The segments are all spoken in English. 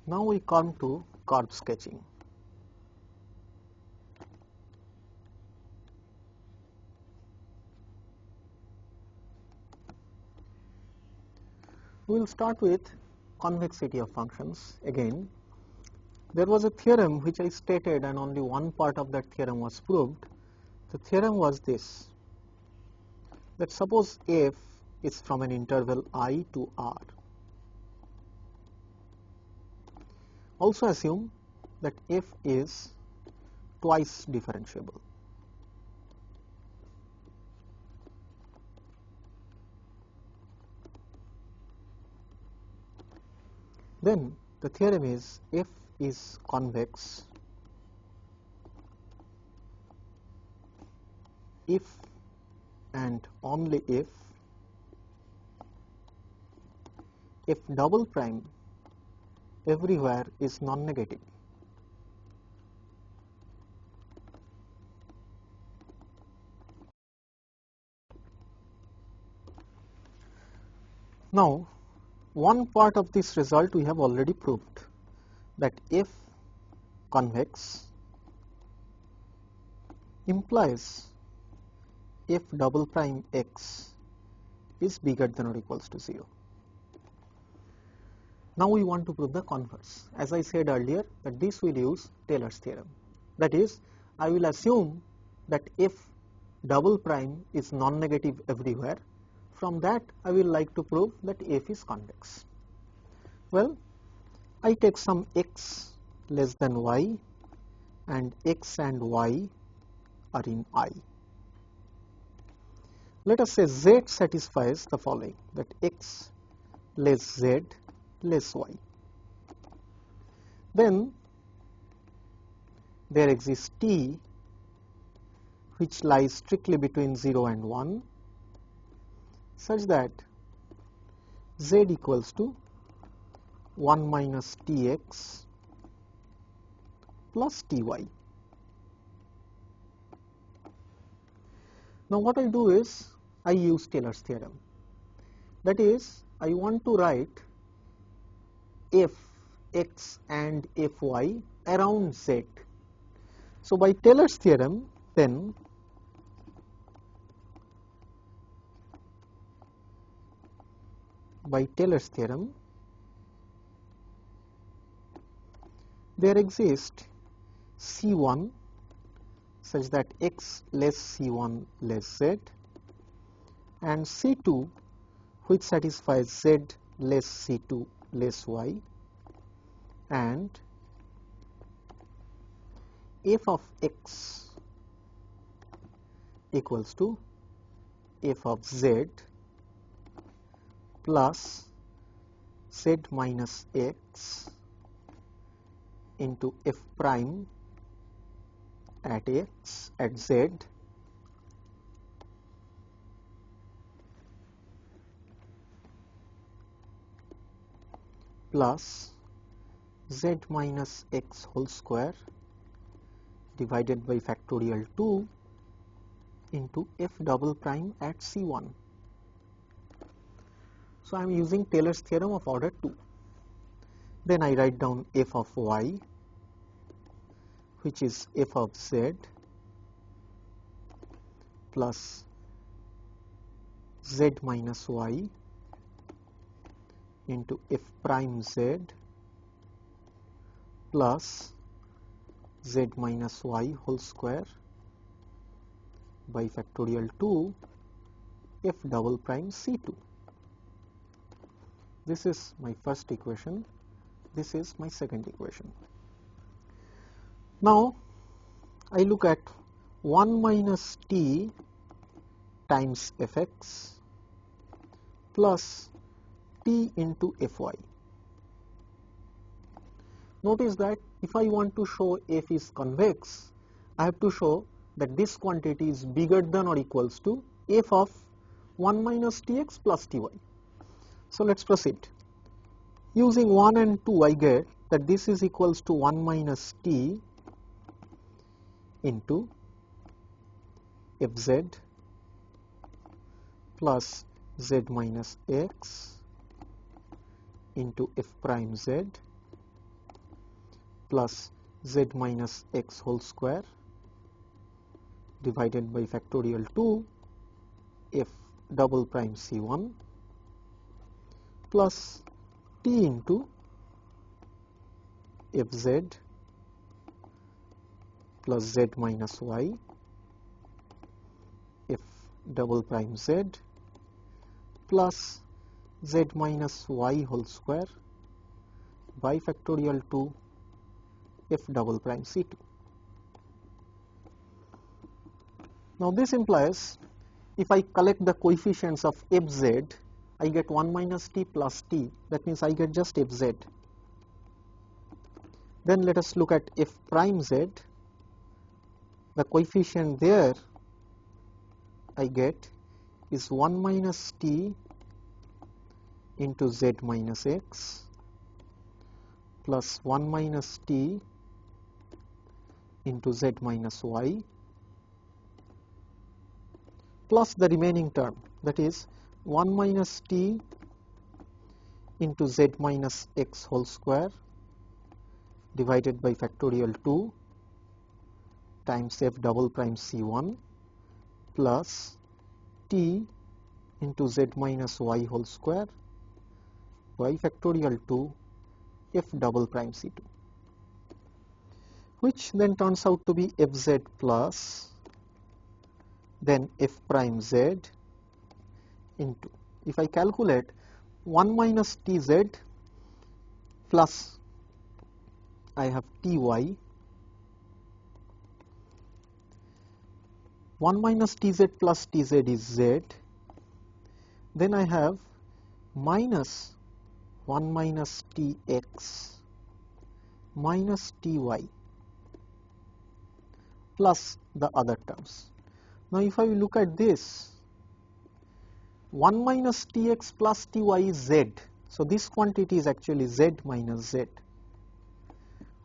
Now we come to curve sketching. We will start with convexity of functions. Again, there was a theorem which I stated and only one part of that theorem was proved. The theorem was this, that suppose f is from an interval I to R. Also assume that f is twice differentiable. Then the theorem is f is convex if and only if double prime everywhere is non-negative. Now, one part of this result we have already proved, that f convex implies f double prime x is bigger than or equals to 0. Now we want to prove the converse. As I said earlier, that this will use Taylor's theorem. That is, I will assume that f double prime is non-negative everywhere. From that, I will like to prove that f is convex. Well, I take some x less than y, and x and y are in I. Let us say z satisfies the following, that x less z less y. Then there exists t which lies strictly between 0 and 1, such that z equals to 1 minus tx plus ty. Now what I do is, I use Taylor's theorem. That is, I want to write fx and fy around z. So by Taylor's theorem, then there exists C1 such that x less C1 less z, and C2 which satisfies z less C2 less y, and f of x equals to f of z plus z minus x into f prime at x at z plus z minus x whole square divided by factorial 2 into f double prime at C1. So I am using Taylor's theorem of order 2. Then I write down f of y, which is f of z plus z minus y into f prime z plus z minus y whole square by factorial 2 f double prime C2. This is my first equation. This is my second equation. Now I look at 1 minus t times fx plus t into fy. Notice that if I want to show f is convex, I have to show that this quantity is bigger than or equals to f of 1 minus tx plus ty. So let's proceed. Using 1 and 2, I get that this is equals to 1 minus t into fz plus z minus x into f prime z plus z minus x whole square divided by factorial 2 f double prime c1 plus t into fz plus z minus y f double prime z plus z minus y whole square by factorial 2 f double prime c2. Now this implies if I collect the coefficients of fz, I get 1 minus t plus t, that means I get just fz. Then let us look at f prime z, the coefficient there I get is 1 minus t into z minus x plus 1 minus t into z minus y plus the remaining term, that is 1 minus t into z minus x whole square divided by factorial 2 times f double prime c1 plus t into z minus y whole square by factorial 2 f double prime c2, which then turns out to be fz plus then f prime z into, if I calculate 1 minus tz plus I have ty, 1 minus tz plus tz is z, then I have minus 1 minus tx minus ty plus the other terms. Now if I look at this, 1 minus tx plus ty is z, so this quantity is actually z minus z,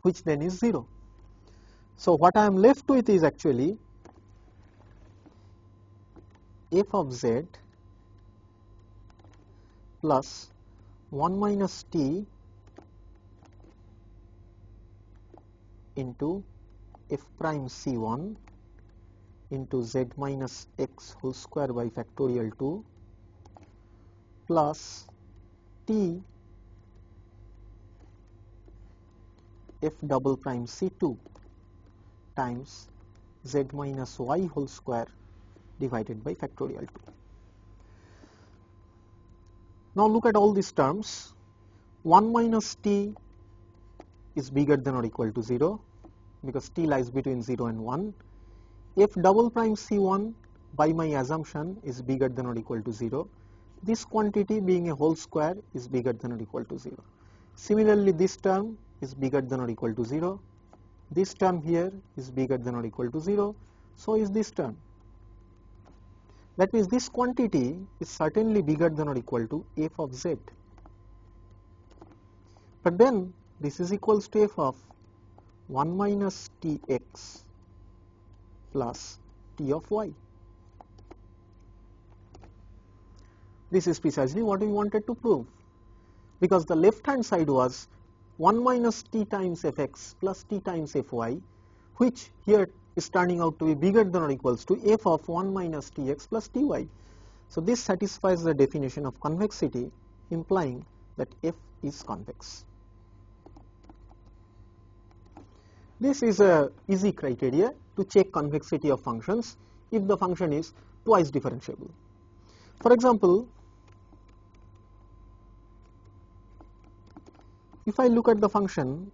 which then is 0. So what I am left with is actually f of z plus 1 minus t into f prime c1 into z minus x whole square by factorial 2 plus t f double prime c2 times z minus y whole square divided by factorial 2. Now look at all these terms. 1 minus t is bigger than or equal to 0 because t lies between 0 and 1. F double prime c1 by my assumption is bigger than or equal to 0. This quantity being a whole square is bigger than or equal to 0. Similarly, this term is bigger than or equal to 0. This term here is bigger than or equal to 0. So is this term. That means this quantity is certainly bigger than or equal to f of z. But then this is equals to f of 1 minus tx plus t of y. This is precisely what we wanted to prove, because the left hand side was 1 minus t times fx plus t times fy, which here is turning out to be bigger than or equals to f of 1 minus tx plus ty. So this satisfies the definition of convexity, implying that f is convex. This is a easy criteria to check convexity of functions if the function is twice differentiable. For example, if I look at the function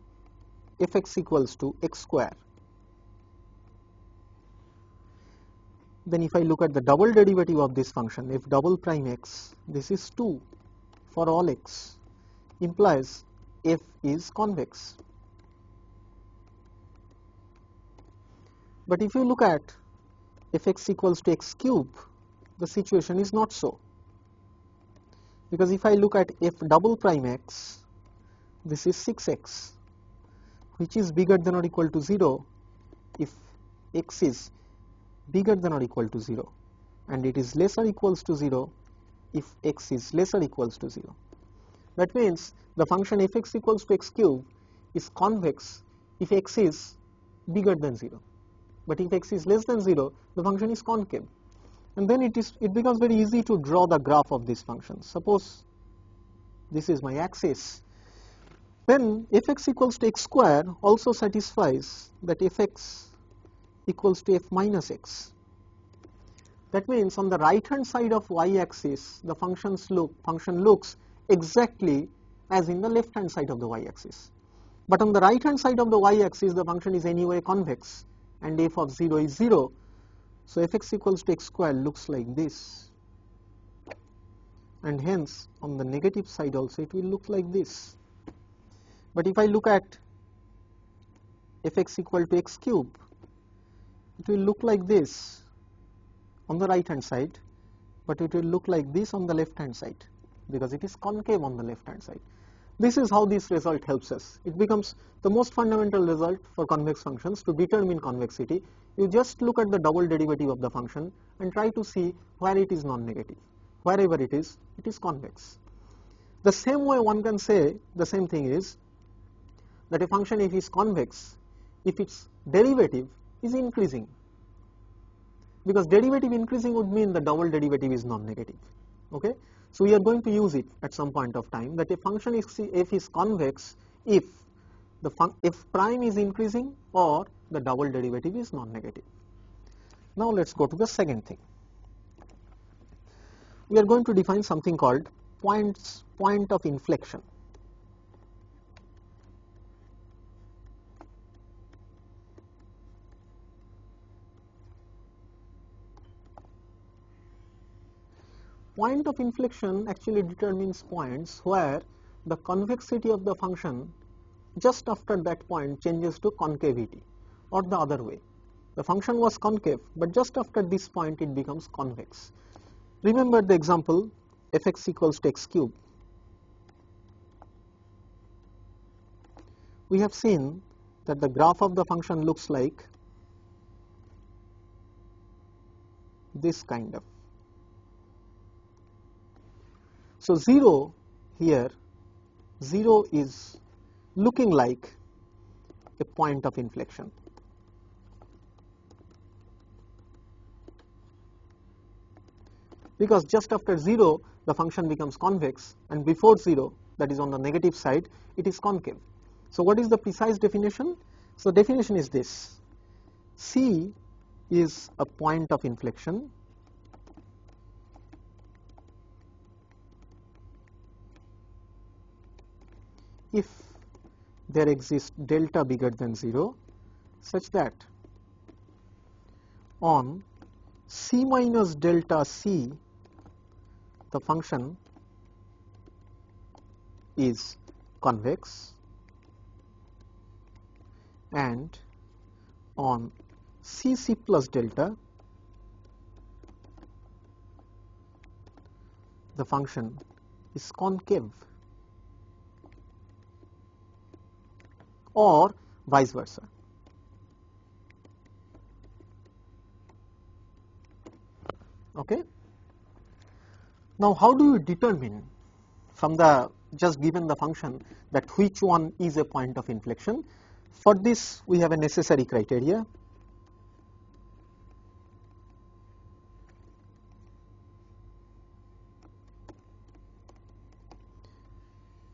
fx equals to x square, then if I look at the double derivative of this function, f double prime x, this is 2 for all x, implies f is convex. But if you look at fx equals to x cube, the situation is not so. Because if I look at f double prime x, this is 6x, which is bigger than or equal to 0 if x is bigger than or equal to 0, and it is less or equals to 0 if x is less or equals to 0. That means the function fx equals to x cube is convex if x is bigger than 0. But if x is less than 0, the function is concave. And then it becomes very easy to draw the graph of this function. Suppose this is my axis. Then fx equals to x square also satisfies that fx equals to f minus x. That means on the right hand side of y-axis, the function looks exactly as in the left hand side of the y-axis. But on the right hand side of the y-axis, the function is anyway convex, and f of 0 is 0. So fx equals to x square looks like this. And hence, on the negative side also, it will look like this. But if I look at fx equal to x cube, it will look like this on the right hand side, but it will look like this on the left hand side, because it is concave on the left hand side. This is how this result helps us. It becomes the most fundamental result for convex functions. To determine convexity, you just look at the double derivative of the function and try to see where it is non-negative. Wherever it is convex. The same way one can say the same thing is that a function, if it is convex, if its derivative is increasing, because derivative increasing would mean the double derivative is non-negative. Okay? So we are going to use it at some point of time, that a function f is convex if the f prime is increasing or the double derivative is non-negative. Now let's go to the second thing. We are going to define something called point of inflection. Point of inflection actually determines points where the convexity of the function just after that point changes to concavity, or the other way. The function was concave, but just after this point it becomes convex. Remember the example fx equals to x cube. We have seen that the graph of the function looks like this kind of. So 0 here, 0 is looking like a point of inflection. Because just after 0, the function becomes convex, and before 0, that is on the negative side, it is concave. So what is the precise definition? So the definition is this. C is a point of inflection if there exists delta bigger than 0 such that on c minus delta c the function is convex, and on c plus delta the function is concave, or vice versa. Okay. Now how do you determine from the just given the function that which one is a point of inflection? For this we have a necessary criteria.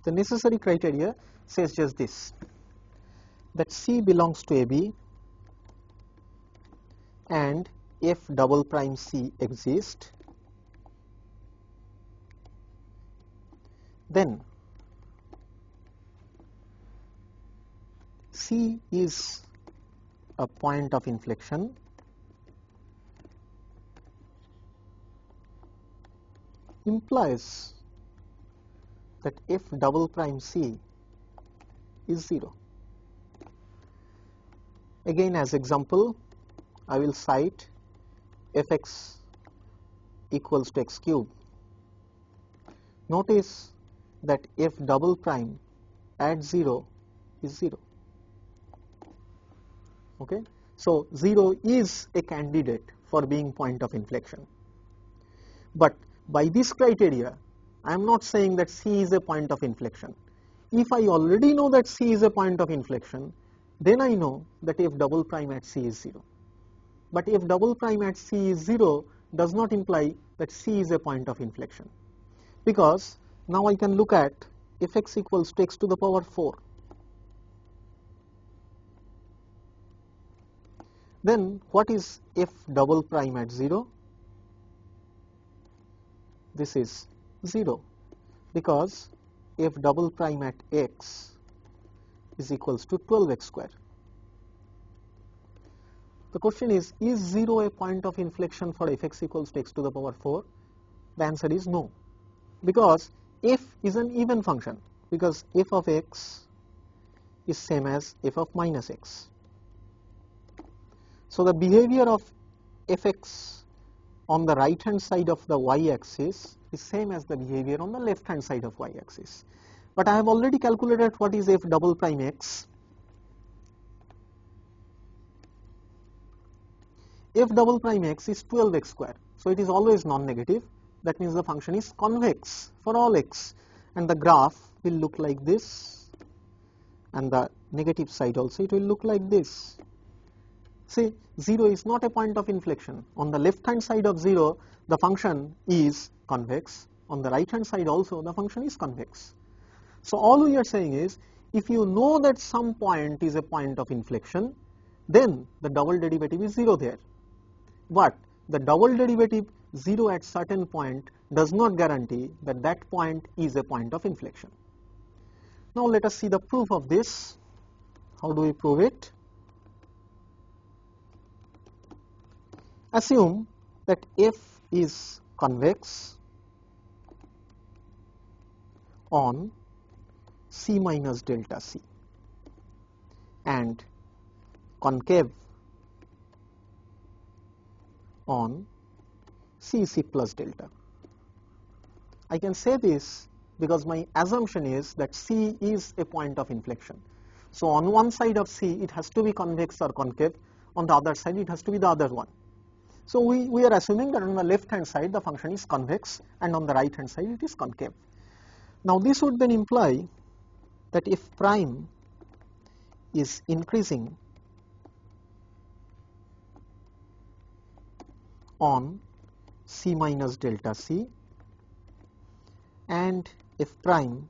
The necessary criteria says just this, that C belongs to AB and f double prime C exists, then C is a point of inflection implies that f double prime C is 0. Again, as example, I will cite fx equals to x cube. Notice that f double prime at 0 is 0. Okay? So 0 is a candidate for being point of inflection. But by this criteria, I am not saying that C is a point of inflection. If I already know that C is a point of inflection, then I know that f double prime at C is 0. But f double prime at C is 0 does not imply that C is a point of inflection, because now I can look at fx equals to x to the power 4. Then what is f double prime at 0? This is 0, because f double prime at x is equals to 12x square. The question is 0 a point of inflection for fx equals to x to the power 4? The answer is no, because f is an even function, because f of x is same as f of minus x. So the behavior of fx on the right hand side of the y-axis is same as the behavior on the left hand side of y-axis. But I have already calculated what is f double prime x. F double prime x is 12x square, so it is always non-negative. That means the function is convex for all x, and the graph will look like this, and the negative side also it will look like this. See, 0 is not a point of inflection. On the left hand side of 0, the function is convex. On the right hand side also, the function is convex. So all we are saying is, if you know that some point is a point of inflection, then the double derivative is 0 there. But the double derivative 0 at certain point does not guarantee that that point is a point of inflection. Now let us see the proof of this. How do we prove it? Assume that f is convex on C minus delta C and concave on C plus delta. I can say this because my assumption is that C is a point of inflection. So on one side of C it has to be convex or concave, on the other side it has to be the other one. So we are assuming that on the left hand side the function is convex and on the right hand side it is concave. Now this would then imply that if prime is increasing on C minus delta C and f prime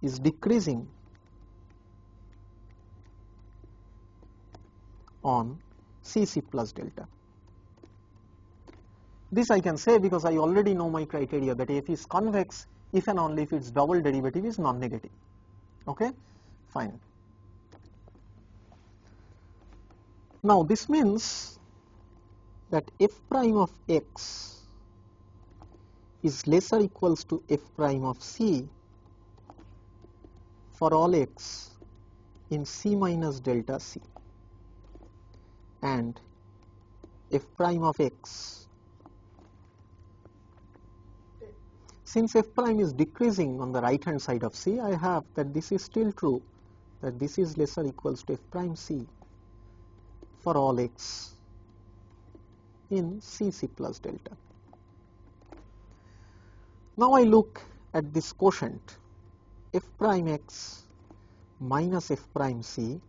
is decreasing on C plus delta. This I can say because I already know my criteria that f is convex if and only if its double derivative is non-negative. Okay, fine. Now this means that f prime of x is less or equals to f prime of C for all x in C minus delta C, and f prime of x, since f prime is decreasing on the right hand side of C, I have that this is still true, that this is less or equals to f prime C for all x in C plus delta. Now I look at this quotient f prime x minus f prime C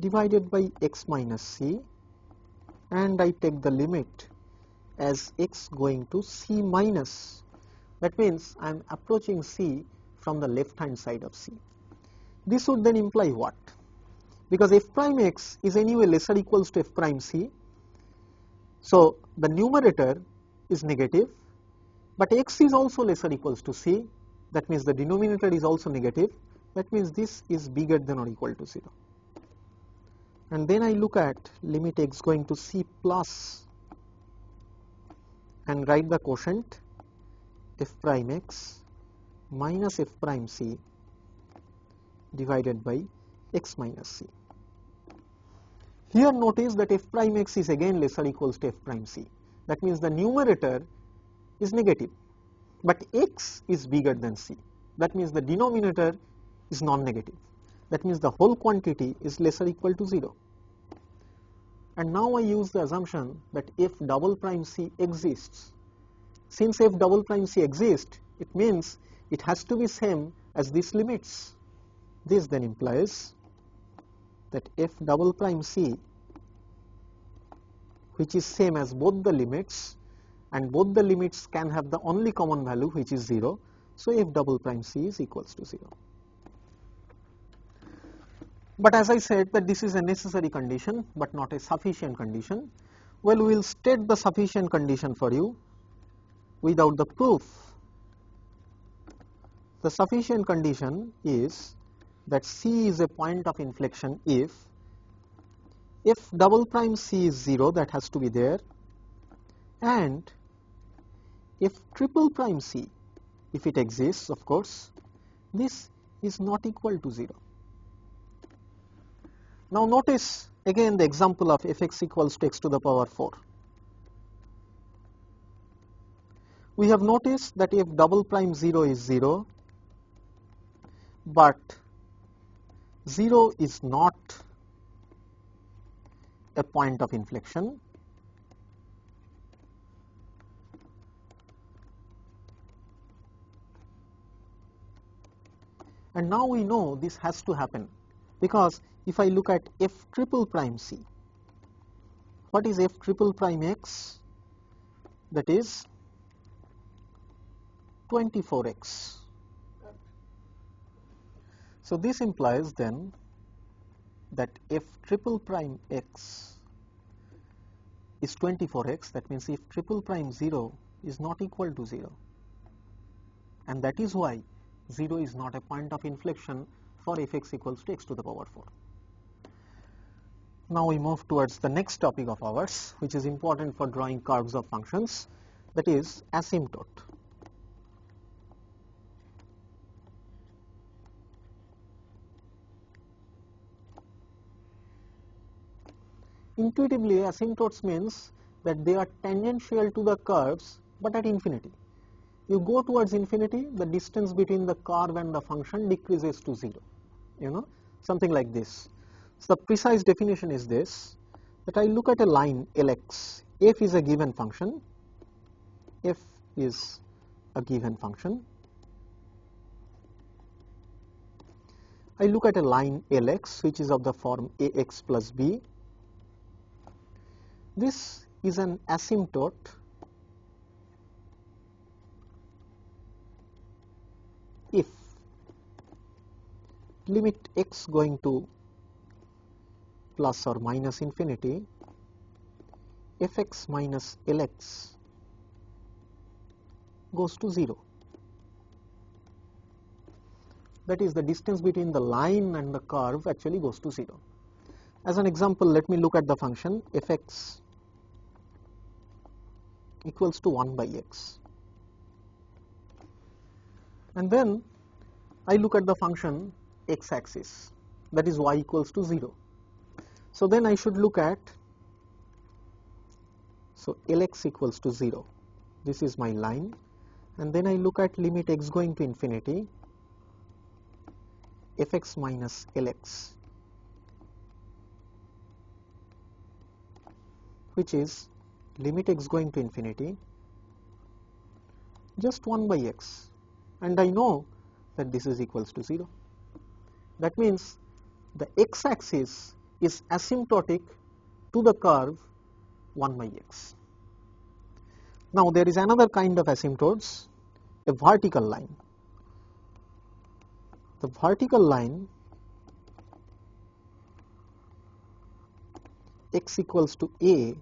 divided by x minus C, and I take the limit as x going to C minus. That means I am approaching C from the left hand side of C. This would then imply what? Because f prime x is anyway less or equals to f prime C, so the numerator is negative, but x is also less or equals to C, that means the denominator is also negative, that means this is bigger than or equal to 0. And then I look at limit x going to C plus and write the quotient f prime x minus f prime C divided by x minus C. Here notice that f prime x is again less or equals to f prime C. That means the numerator is negative, but x is bigger than C. That means the denominator is non-negative. That means the whole quantity is less or equal to 0. And now I use the assumption that f double prime C exists. Since f double prime C exists, it means it has to be same as these limits. This then implies that f double prime c, which is same as both the limits, and both the limits can have the only common value which is 0. So f double prime c is equals to 0. But as I said that this is a necessary condition but not a sufficient condition. Well, we will state the sufficient condition for you without the proof. The sufficient condition is that c is a point of inflection if double prime c is 0, that has to be there, and if triple prime c, if it exists of course, this is not equal to 0. Now notice again the example of fx equals to x to the power 4. We have noticed that if double prime 0 is 0, but 0 is not a point of inflection, and now we know this has to happen, because if I look at f triple prime c, what is f triple prime x? That is 24x. So this implies then that f triple prime x is 24x. That means if triple prime 0 is not equal to 0, and that is why 0 is not a point of inflection for fx equals to x to the power 4. Now we move towards the next topic of ours, which is important for drawing curves of functions, that is asymptote. Intuitively, asymptotes means that they are tangential to the curves but at infinity. You go towards infinity, the distance between the curve and the function decreases to 0, something like this. So the precise definition is this, that I look at a line Lx, f is a given function, f is a given function. I look at a line Lx which is of the form ax plus b. This is an asymptote if limit x going to plus or minus infinity, fx minus Lx goes to 0. That is, the distance between the line and the curve actually goes to 0. As an example, let me look at the function fx equals to 1 by x. And then I look at the function x-axis, that is y equals to 0. So then I should look at, so Lx equals to 0, this is my line, and then I look at limit x going to infinity, fx minus Lx, which is limit x going to infinity, just 1 by x, and I know that this is equals to 0. That means the x-axis is asymptotic to the curve 1 by x. Now there is another kind of asymptotes, a vertical line. The vertical line x equals to a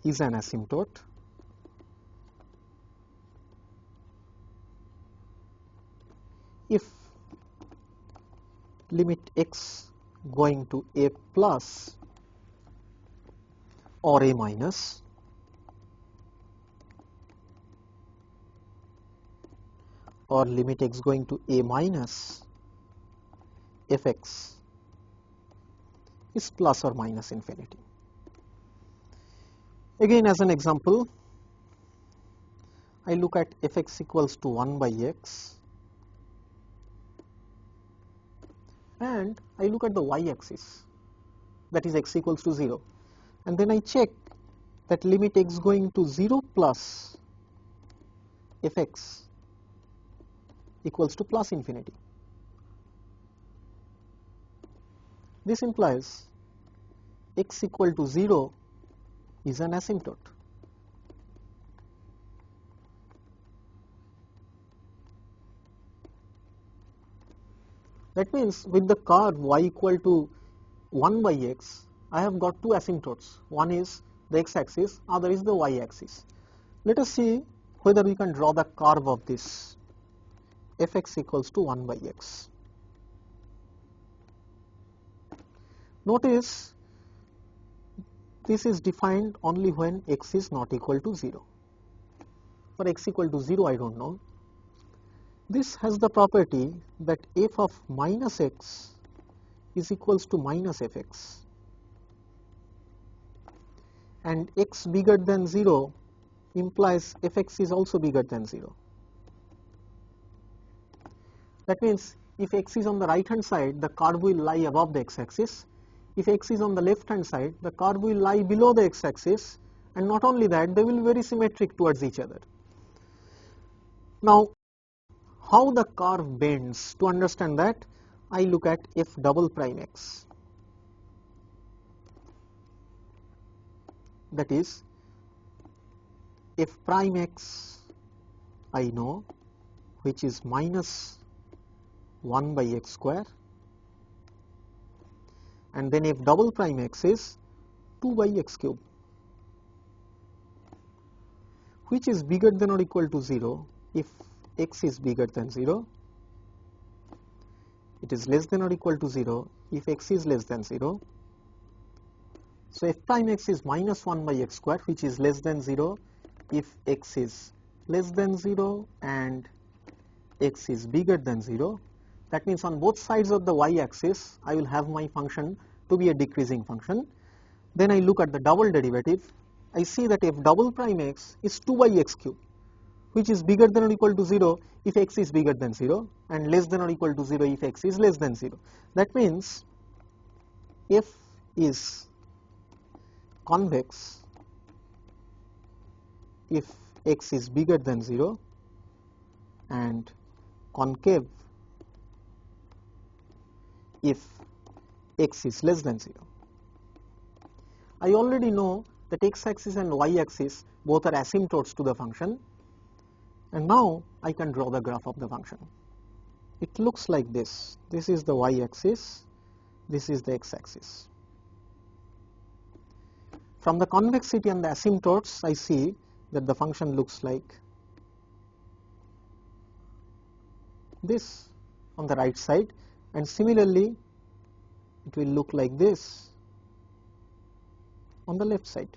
is an asymptote if limit x going to a plus or a minus or limit x going to a minus fx is plus or minus infinity. Again, as an example, I look at fx equals to 1 by x and I look at the y-axis, that is x equals to 0, and then I check that limit x going to 0 plus fx equals to plus infinity. This implies x equal to 0 is an asymptote. That means with the curve y equal to 1 by x, I have got two asymptotes. One is the x-axis, other is the y-axis. Let us see whether we can draw the curve of this fx equals to 1 by x. Notice this is defined only when x is not equal to 0. For x equal to 0, I don't know. This has the property that f of minus x is equals to minus fx, and x bigger than 0 implies fx is also bigger than 0. That means if x is on the right hand side, the curve will lie above the x-axis. If x is on the left hand side, the curve will lie below the x-axis, and not only that, they will be very symmetric towards each other. Now, how the curve bends, to understand that, I look at f double prime x. That is, f prime x I know, which is minus 1 by x square, and then f double prime x is 2 by x cube, which is bigger than or equal to 0 if x is bigger than 0. It is less than or equal to 0 if x is less than 0. So f prime x is minus 1 by x square, which is less than 0 if x is less than 0 and x is bigger than 0. That means on both sides of the y-axis, I will have my function to be a decreasing function. Then I look at the double derivative. I see that f double prime x is 2 by x cube, which is bigger than or equal to 0 if x is bigger than 0 and less than or equal to 0 if x is less than 0. That means f is convex if x is bigger than 0 and concave if x is less than 0. I already know that x-axis and y-axis both are asymptotes to the function, and now I can draw the graph of the function. It looks like this. This is the y-axis, this is the x-axis. From the convexity and the asymptotes, I see that the function looks like this on the right side, and similarly it will look like this on the left side.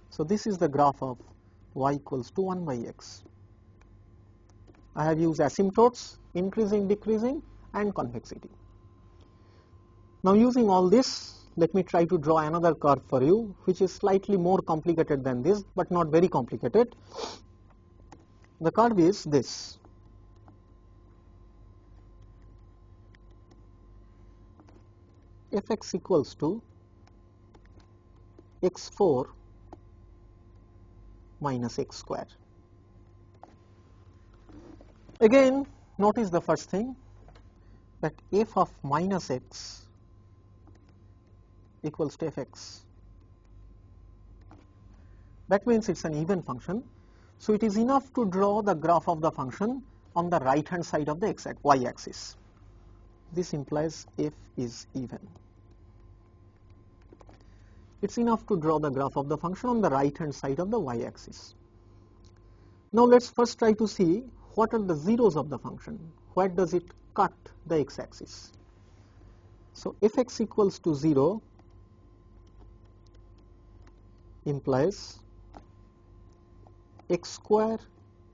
So this is the graph of y equals to 1 by x. I have used asymptotes, increasing, decreasing, and convexity. Now using all this, let me try to draw another curve for you, which is slightly more complicated than this, but not very complicated. The curve is this. Fx equals to x4 minus x square. Again, notice the first thing, that f of minus x equals to fx. That means it's an even function. So it is enough to draw the graph of the function on the right hand side of the y-axis. This implies f is even. It's enough to draw the graph of the function on the right hand side of the y-axis. Now let's first try to see what are the zeros of the function. Where does it cut the x-axis? So fx equals to 0 implies x square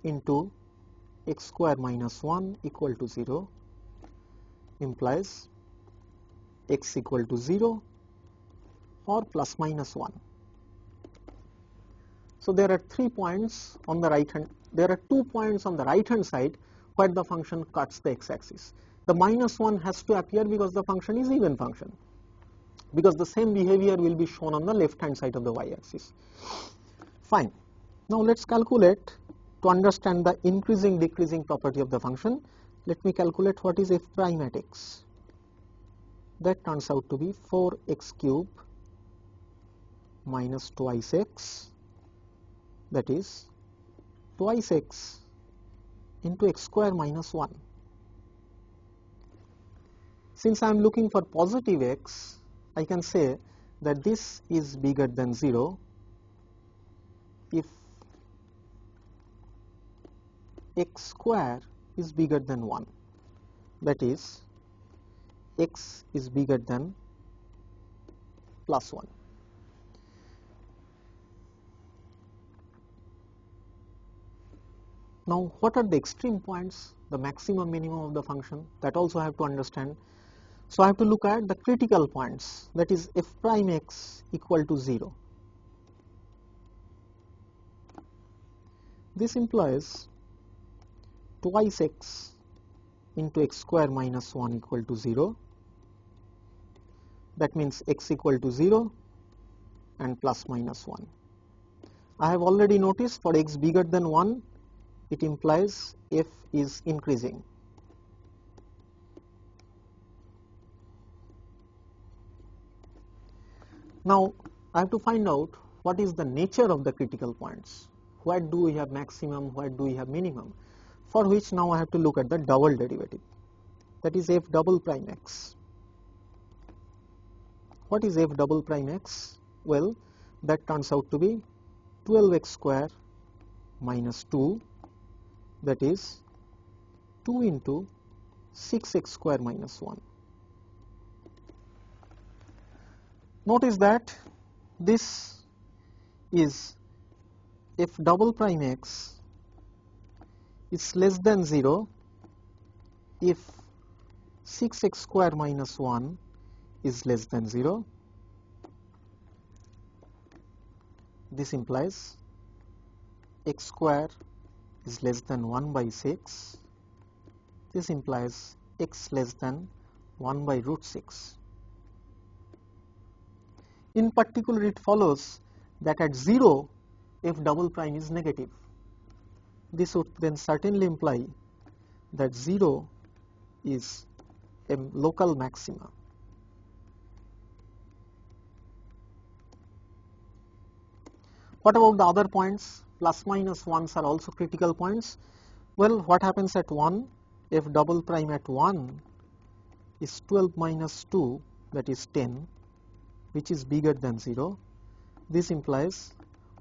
into x square minus 1 equal to 0 implies x equal to 0 or plus minus 1. So there are 3 points on the right hand, there are 2 points on the right hand side where the function cuts the x-axis. The minus 1 has to appear because the function is even function, because the same behavior will be shown on the left hand side of the y-axis. Fine. Now let's calculate, to understand the increasing decreasing property of the function, let me calculate what is f prime at x. that turns out to be 4x cube minus twice x, that is twice x into x square minus 1. Since I am looking for positive x, I can say that this is bigger than 0 if x square is bigger than 1, that is x is bigger than plus 1. Now, what are the extreme points, the maximum minimum of the function? That also I have to understand. So I have to look at the critical points, that is f prime x equal to 0. This implies twice x into x square minus 1 equal to 0. That means x equal to 0 and plus minus 1. I have already noticed for x bigger than 1, it implies f is increasing. Now, I have to find out what is the nature of the critical points. Where do we have maximum, where do we have minimum? For which now I have to look at the double derivative, that is f double prime x. What is f double prime x? Well, that turns out to be 12x square minus 2, that is 2 into 6x square minus 1. Notice that this is f double prime x is less than 0 if 6x square minus 1 is less than 0. This implies x square is less than 1 by 6. This implies x less than 1 by root 6. In particular, it follows that at 0 f double prime is negative. This would then certainly imply that 0 is a local maxima. What about the other points? Plus minus 1s are also critical points. Well, what happens at 1? F double prime at 1 is 12 minus 2, that is 10, which is bigger than 0. This implies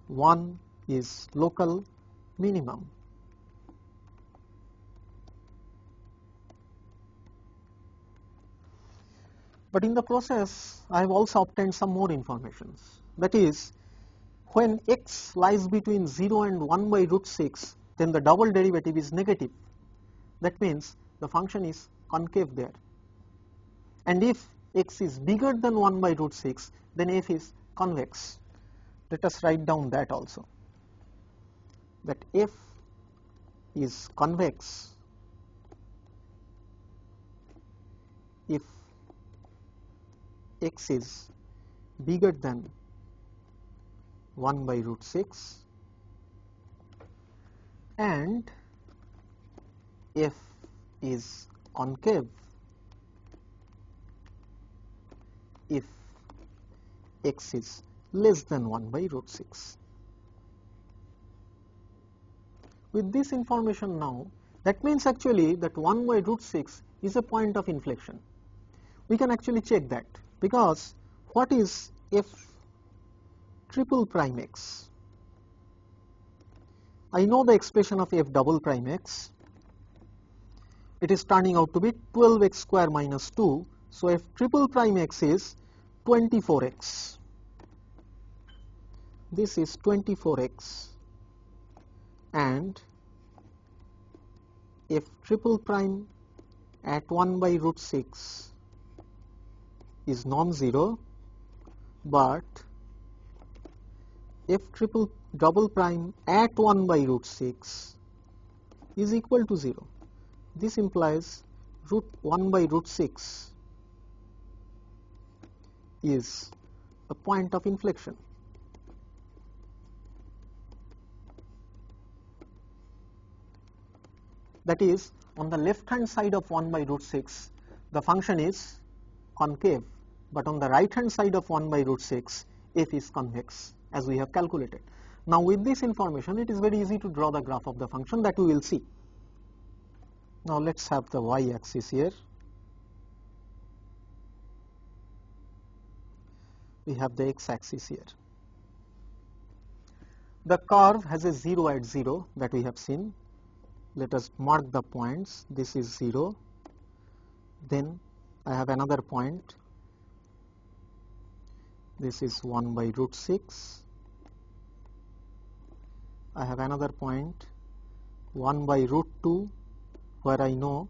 1 is local minimum. But in the process, I have also obtained some more information. That is, when x lies between 0 and 1 by root 6, then the double derivative is negative. That means the function is concave there. And if x is bigger than 1 by root 6, then f is convex. Let us write down that also, that f is convex if x is bigger than 1 by root 6 and f is concave if x is less than 1 by root 6. With this information now, that means actually that 1 by root 6 is a point of inflection. We can actually check that, because what is f triple prime x? I know the expression of f double prime x. It is turning out to be 12x square minus 2. So f triple prime x is 24x. This is 24x, and f triple prime at 1 by root 6 is non-zero, but f triple double prime at 1 by root 6 is equal to 0. This implies root 1 by root 6 is a point of inflection. That is, on the left hand side of 1 by root 6, the function is concave, but on the right hand side of 1 by root 6 f is convex, as we have calculated. Now with this information it is very easy to draw the graph of the function that we will see. Now let's have the y axis here. We have the x axis here. The curve has a 0 at 0 that we have seen. Let us mark the points. This is 0. Then I have another point. This is 1 by root 6. I have another point 1 by root 2 where I know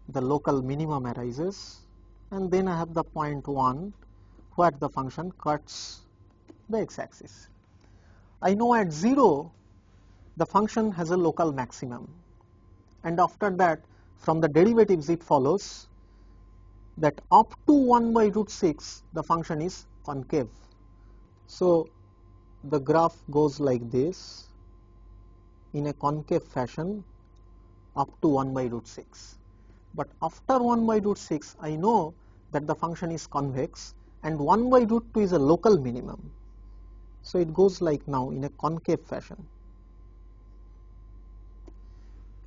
the local minimum arises, and then I have the point 1 where the function cuts the x-axis. I know at 0 the function has a local maximum, and after that from the derivatives it follows that up to 1 by root 6 the function is concave. So the graph goes like this in a concave fashion up to 1 by root 6. But after 1 by root 6 I know that the function is convex, and 1 by root 2 is a local minimum. So it goes like now in a concave fashion.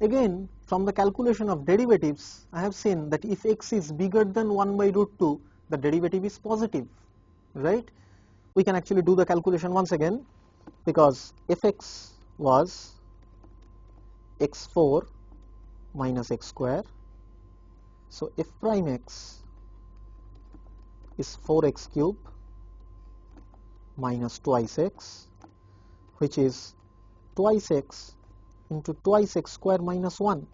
Again, from the calculation of derivatives, I have seen that if x is bigger than 1 by root 2, the derivative is positive, right? We can actually do the calculation once again, because fx was x4 minus x square. So f prime x is 4x cube minus twice x, which is twice x into twice x square minus 1.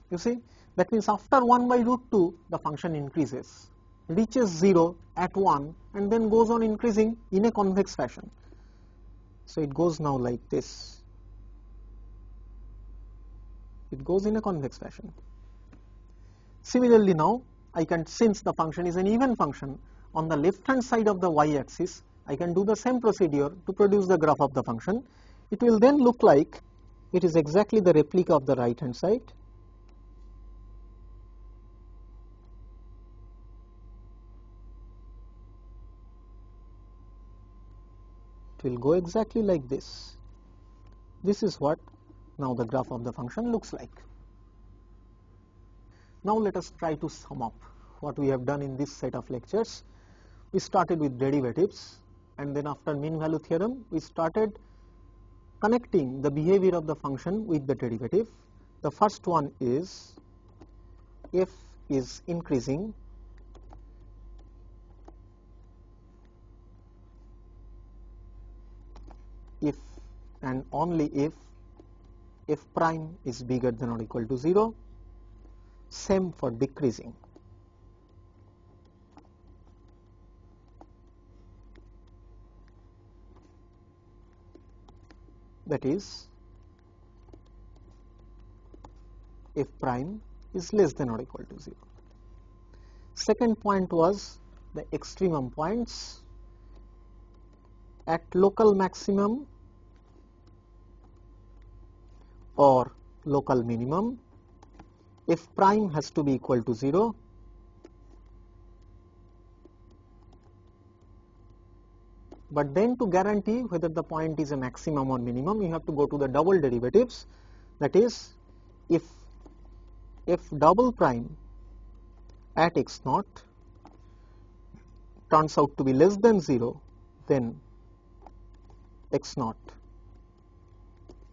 You see, that means after 1 by root 2 the function increases, reaches 0 at 1, and then goes on increasing in a convex fashion. So it goes now like this. It goes in a convex fashion. Similarly now I can, since the function is an even function, on the left hand side of the y-axis I can do the same procedure to produce the graph of the function. It will then look like it is exactly the replica of the right hand side. It will go exactly like this. This is what now the graph of the function looks like. Now let us try to sum up what we have done in this set of lectures. We started with derivatives, and then after mean value theorem we started connecting the behavior of the function with the derivative. The first one is f is increasing if and only if f prime is bigger than or equal to 0. Same for decreasing. That is, f prime is less than or equal to 0. Second point was the extremum points. At local maximum or local minimum, f prime has to be equal to 0. But then to guarantee whether the point is a maximum or minimum, you have to go to the double derivatives. That is, if f double prime at x naught turns out to be less than 0, then x naught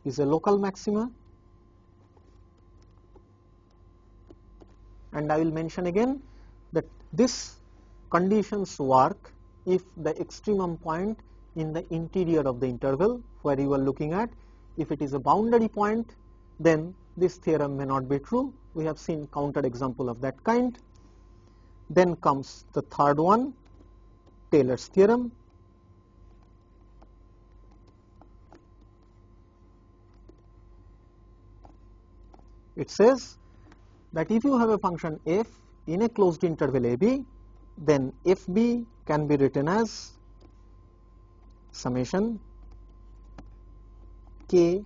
is a local maxima. And I will mention again that this conditions work if the extremum point in the interior of the interval where you are looking at, if it is a boundary point, then this theorem may not be true. We have seen counter example of that kind. Then comes the third one, Taylor's theorem. It says that if you have a function f in a closed interval ab, then fb can be written as summation k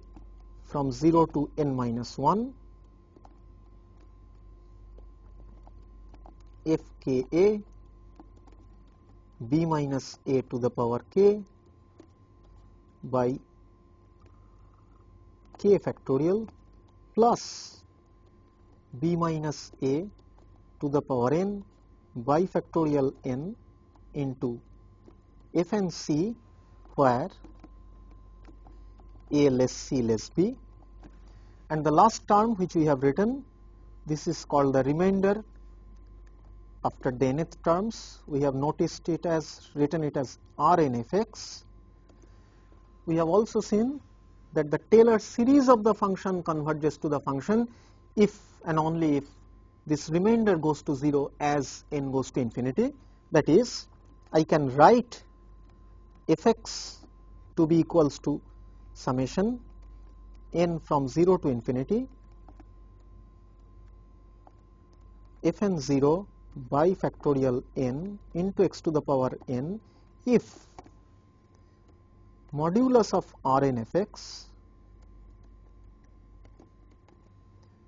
from 0 to n minus 1 Ka b minus a to the power k by k factorial plus b minus a to the power n by factorial n into f and c, where a less c less b, and the last term which we have written, this is called the remainder after the nth terms. We have noticed it as written it as Rnfx. We have also seen that the Taylor series of the function converges to the function if and only if this remainder goes to 0 as n goes to infinity. That is, I can write fx to be equals to summation n from 0 to infinity fn 0 by factorial n into x to the power n if modulus of Rnfx,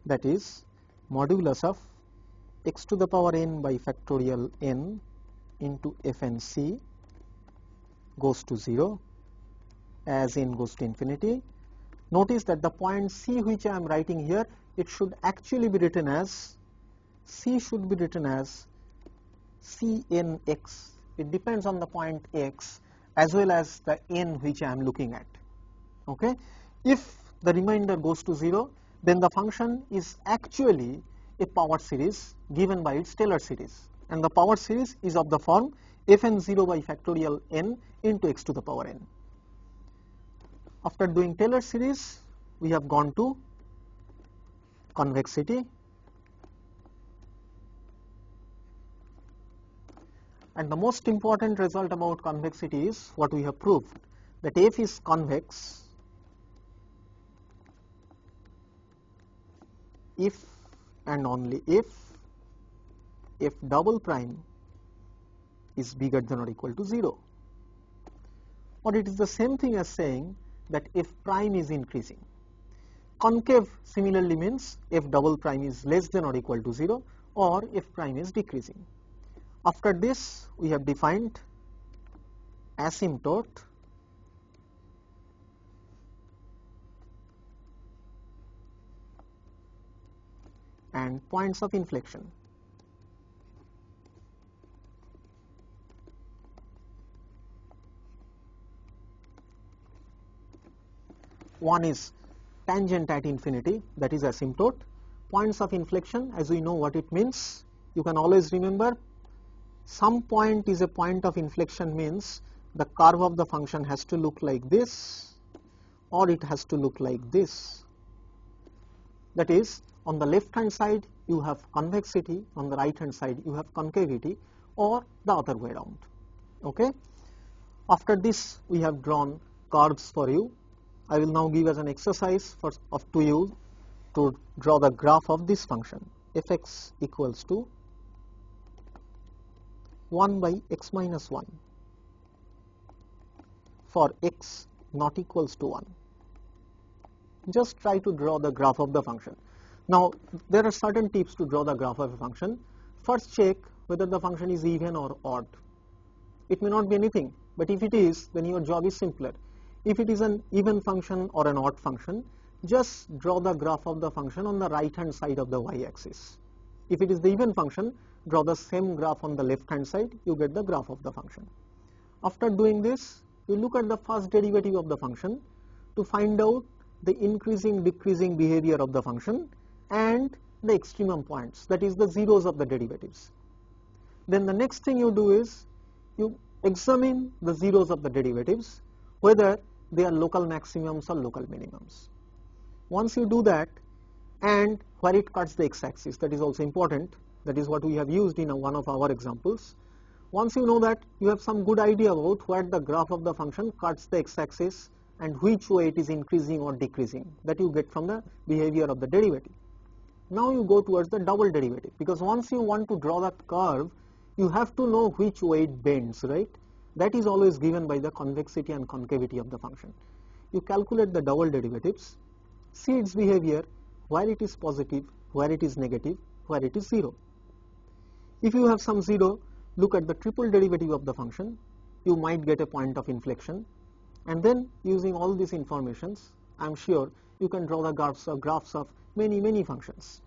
that is modulus of x to the power n by factorial n into fn c goes to 0 as n goes to infinity. Notice that the point c which I am writing here, it should actually be written as c should be written as cnx. It depends on the point x as well as the n which I am looking at. Okay? If the remainder goes to 0, then the function is actually a power series given by its Taylor series, and the power series is of the form fn 0 by factorial n into x to the power n. After doing Taylor series, we have gone to convexity, and the most important result about convexity is what we have proved, that f is convex if and only if f double prime is bigger than or equal to 0, or it is the same thing as saying that f prime is increasing. Concave similarly means f double prime is less than or equal to 0, or f prime is decreasing. After this, we have defined asymptote and points of inflection. One is tangent at infinity, that is asymptote. Points of inflection, as we know what it means, you can always remember some point is a point of inflection means the curve of the function has to look like this or it has to look like this. That is, on the left hand side you have convexity, on the right hand side you have concavity, or the other way around. Okay? After this, we have drawn curves for you. I will now give as an exercise to you to draw the graph of this function fx equals to 1 by x minus 1 for x not equals to 1. Just try to draw the graph of the function. Now, there are certain tips to draw the graph of a function. First, check whether the function is even or odd. It may not be anything, but if it is, then your job is simpler. If it is an even function or an odd function, just draw the graph of the function on the right hand side of the y-axis. If it is the even function, draw the same graph on the left hand side, you get the graph of the function. After doing this, you look at the first derivative of the function to find out the increasing decreasing behavior of the function and the extremum points, that is the zeros of the derivatives. Then the next thing you do is you examine the zeros of the derivatives, whether they are local maximums or local minimums. Once you do that, and where it cuts the x-axis, that is also important, that is what we have used in one of our examples. Once you know that, you have some good idea about where the graph of the function cuts the x-axis and which way it is increasing or decreasing, that you get from the behavior of the derivative. Now you go towards the double derivative, because once you want to draw that curve, you have to know which way it bends, right? That is always given by the convexity and concavity of the function. You calculate the double derivatives, see its behavior, where it is positive, where it is negative, where it is 0. If you have some 0, look at the triple derivative of the function, you might get a point of inflection, and then using all these informations, I am sure you can draw the graphs of many functions.